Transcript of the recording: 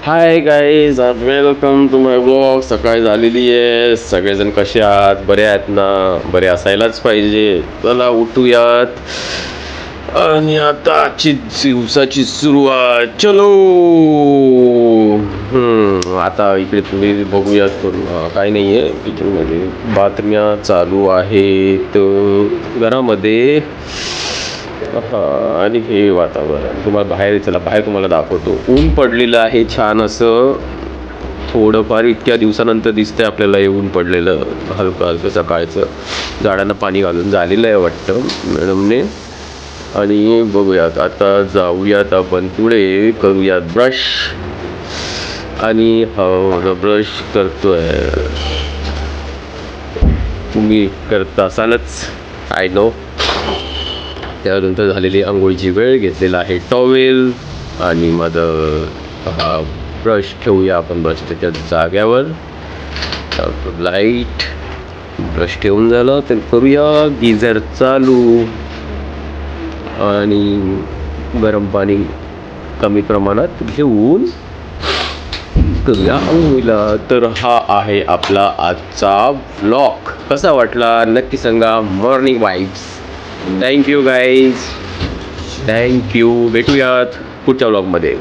High guys, welcome to my blog. सकाळ झालेली आहे. सगळेजण कसे आहात? बरे आहेत ना? बरे असायलाच पाहिजे. चला उठूयात आणि आता आजची दिवसाची सुरुवात. चलो. आता इकडे तुम्ही बघूयात. काही नाही आहे किचनमध्ये. बातम्या चालू आहेत घरामध्ये. आणि हे वातावरण तुम्हाला बाहेर, चला बाहेर तुम्हाला दाखवतो. ऊन पडलेलं आहे छान असं. थोडंफार इतक्या दिवसानंतर दिसतंय आपल्याला हे ऊन पडलेलं हलकं हलकं सकाळचं. झाडांना पाणी घालून झालेलं आहे वाटतं मॅडमने. आणि बघूयात आता, जाऊयात आपण पुढे, करूयात ब्रश. आणि हो, ब्रश करतोय. तुम्ही करता असालच, आय नो. त्यानंतर झालेली आंघोळीची वेळ. घेतलेला आहे टॉवेल आणि माझं ब्रश ठेवूया आपण ब्रश त्याच्या जाग्यावर. लाईट ब्रश ठेवून झालं तर करूया गिझर चालू आणि गरम पाणी कमी प्रमाणात घेऊन करूया आंघोळीला. तर हा आहे आपला आजचा व्लॉग. कसा वाटला नक्की सांगा. Morning vibes. Thank you guys, thank you. भेटूयात पुढच्या व्लॉगमध्ये.